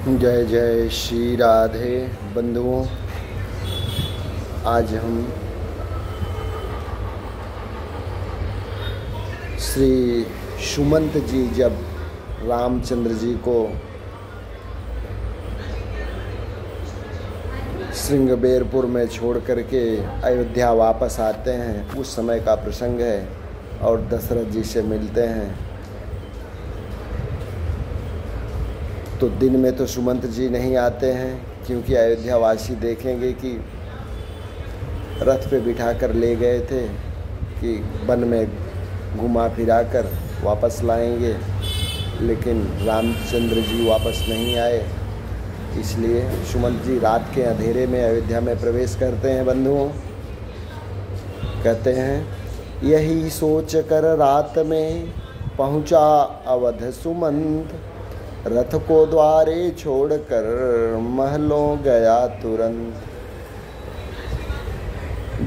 जय जय श्री राधे बंधुओं। आज हम श्री सुमंत जी जब रामचंद्र जी को श्रृंगबेरपुर में छोड़ करके अयोध्या वापस आते हैं, उस समय का प्रसंग है और दशरथ जी से मिलते हैं। तो दिन में तो सुमंत जी नहीं आते हैं, क्योंकि अयोध्या वासी देखेंगे कि रथ पे बिठा कर ले गए थे कि वन में घुमा फिरा कर वापस लाएंगे, लेकिन रामचंद्र जी वापस नहीं आए। इसलिए सुमंत जी रात के अंधेरे में अयोध्या में प्रवेश करते हैं। बंधुओं, कहते हैं, यही सोच कर रात में पहुँचा अवध सुमंत, रथ को द्वारे छोड़कर महलों गया तुरंत।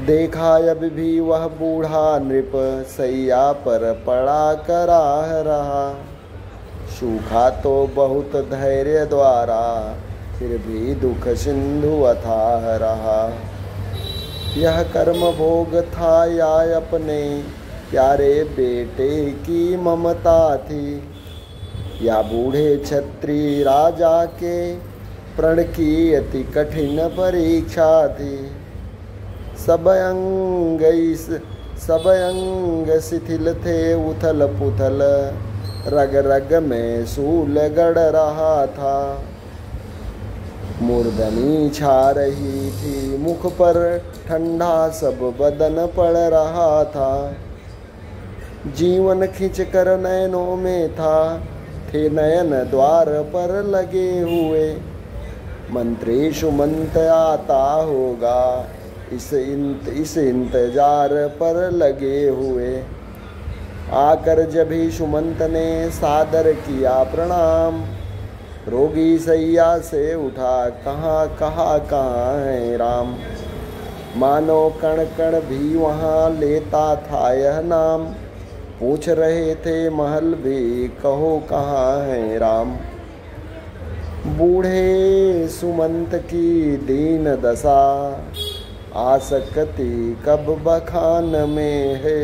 देखा अब भी वह बूढ़ा नृप सैया पर पड़ा कराह रहा, सूखा तो बहुत धैर्य द्वारा फिर भी दुख सिंधु अथाह रहा। यह कर्म भोग था या अपने प्यारे बेटे की ममता थी, या बूढ़े छत्री राजा के प्रण की अति कठिन परीक्षा थी। सब अंग शिथिल थे उथल पुथल, रग रग में सूल गड़ रहा था। मूर्धनी छा रही थी मुख पर ठंडा, सब बदन पड़ रहा था। जीवन खिंच कर नयनों में था, थे नयन द्वार पर लगे हुए। मंत्री सुमंत आता होगा इस इंतजार पर लगे हुए। आकर जब ही सुमंत ने सादर किया प्रणाम, रोगी सैया से उठा कहाँ है राम। मानो कण कण भी वहाँ लेता था यह नाम, पूछ रहे थे महल भी कहो कहाँ है राम। बूढ़े सुमंत की दीन दशा, आसक्ति कब बखान में है।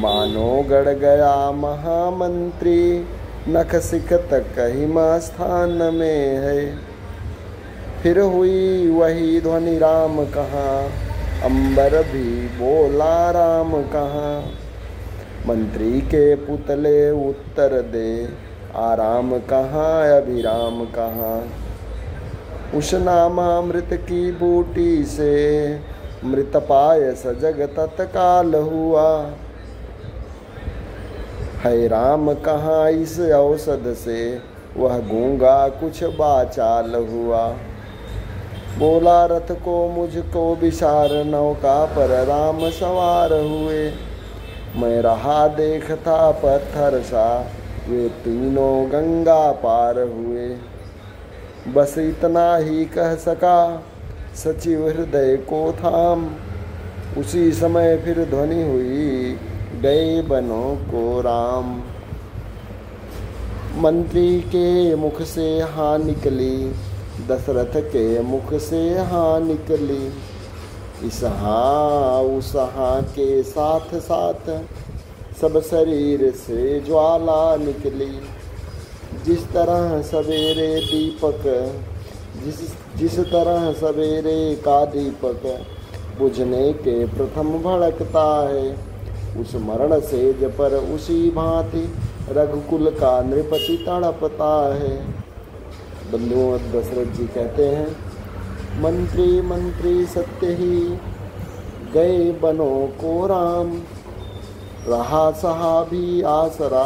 मानो गड़ गया महामंत्री, नख सिकत कहिमा स्थान में है। फिर हुई वही ध्वनि राम कहाँ, अंबर भी बोला राम कहाँ। मंत्री के पुतले उत्तर दे, आराम कहाँ अभिराम कहाँ। उस नामामृत की बूटी से मृत पायस जग तत्काल हुआ। है राम कहाँ इस औषध से, वह गूंगा कुछ बाचाल हुआ। बोला रथ को मुझको विसार, नौका पर राम सवार हुए। मैं रहा देखता पत्थर सा, वे तीनों गंगा पार हुए। बस इतना ही कह सका सचिव हृदय को थाम, उसी समय फिर ध्वनि हुई गए बनों को राम। मंत्री के मुख से हाँ निकली, दशरथ के मुख से हाँ निकली। इस हाँ उस हाँ के साथ साथ सब शरीर से ज्वाला निकली। जिस तरह सवेरे दीपक जिस तरह सवेरे का दीपक बुझने के प्रथम भड़कता है, उस मरण सेज पर उसी भांति रघुकुल का नृपति तड़पता है। बंधुओं, दशरथ जी कहते हैं, मंत्री सत्य ही गए बनों को राम। रहा सहा भी आसरा,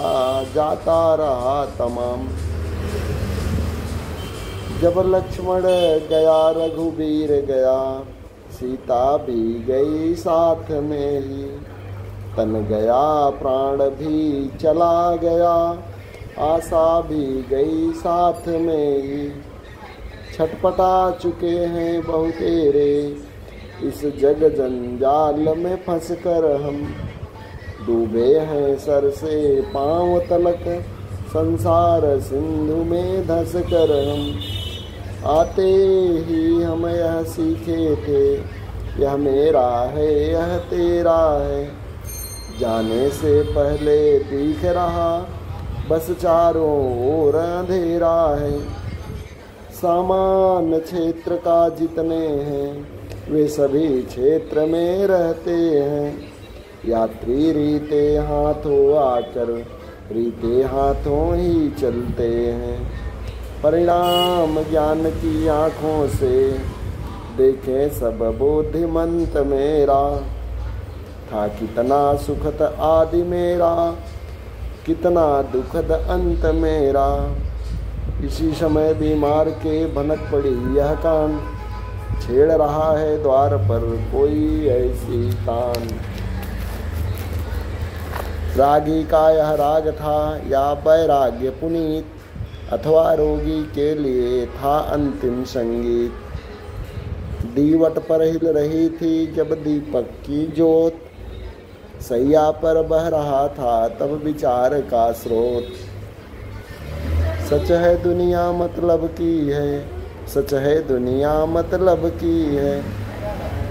जाता रहा तमाम। जब लक्ष्मण गया रघुवीर गया, सीता भी गई साथ में ही। तन गया प्राण भी चला गया, आशा भी गई साथ में ही। छटपटा चुके हैं बहुतेरे, इस जग जंजाल में फंस कर हम। डूबे हैं सर से पांव तलक, संसार सिंधु में धस कर हम आते ही हम यह सीखे थे, यह मेरा है यह तेरा है। जाने से पहले दिख रहा बस चारों ओर अंधेरा है। सामान्य क्षेत्र का जितने हैं वे सभी क्षेत्र में रहते हैं। यात्री रीते हाथों आकर रीते हाथों ही चलते हैं। परिणाम ज्ञान की आँखों से देखें सब बुद्धिमंत मेरा। था कितना सुखद आदि मेरा, कितना दुखद अंत मेरा। इसी समय बीमार के भनक पड़ी यह कान, छेड़ रहा है द्वार पर कोई ऐसी तान। रागी का यह राग था या वैराग्य पुनीत, अथवा रोगी के लिए था अंतिम संगीत। दीवट पर हिल रही थी जब दीपक की ज्योत, सैया पर बह रहा था तब विचार का स्रोत। सच है दुनिया मतलब की है, सच है दुनिया मतलब की है।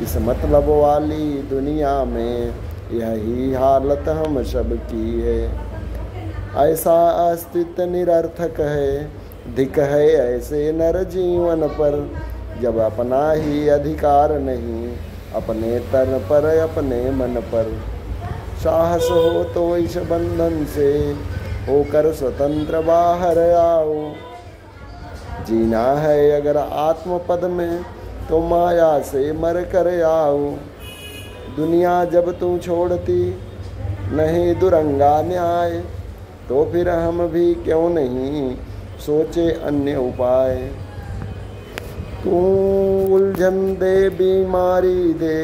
इस मतलब वाली दुनिया में यही हालत हम सब की है। ऐसा अस्तित्व निरर्थक है, धिक है ऐसे नर जीवन पर। जब अपना ही अधिकार नहीं अपने तन पर अपने मन पर। साहस हो तो इस बंधन से होकर स्वतंत्र बाहर आओ। जीना है अगर आत्मपद में तो माया से मर कर आओ। दुनिया जब तू छोड़ती नहीं दुरंगा न्याय, तो फिर हम भी क्यों नहीं सोचे अन्य उपाय। तू उलझन दे बीमारी दे,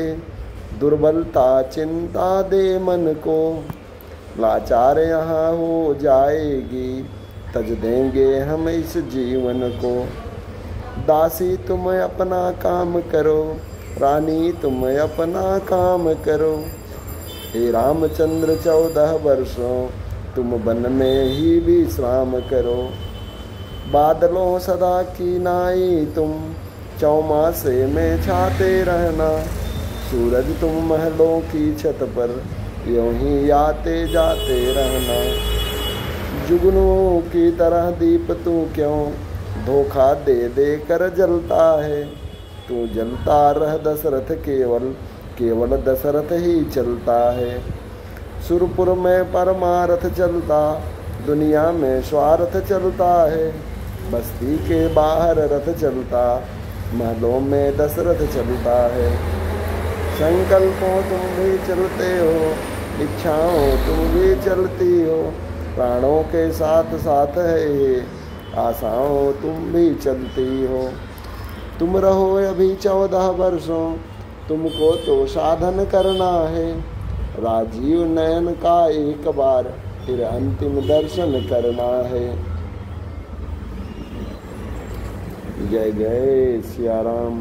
दुर्बलता चिंता दे मन को। लाचार यहाँ हो जाएगी, तज देंगे हम इस जीवन को। दासी तुम अपना काम करो, रानी तुम अपना काम करो। हे रामचंद्र 14 वर्षों तुम वन में ही विश्राम करो। बादलों सदा की नाई तुम चौमासे में छाते रहना। सूरज तुम महलों की छत पर यूं ही आते जाते रहना। जुगनू की तरह दीप तू क्यों धोखा दे दे कर जलता है। तू जलता रह दशरथ केवल दशरथ ही चलता है। सुरपुर में परमारथ चलता, दुनिया में स्वार्थ चलता है। बस्ती के बाहर रथ चलता, महलों में दशरथ चलता है। संकल्पों तुम भी चलते हो, इच्छाओं तुम भी चलती हो। प्राणों के साथ साथ है ये आशाओं तुम भी चलती हो। तुम रहो अभी 14 वर्षों, तुमको तो साधन करना है। राजीव नयन का एक बार फिर अंतिम दर्शन करना है। जय जय सिया राम।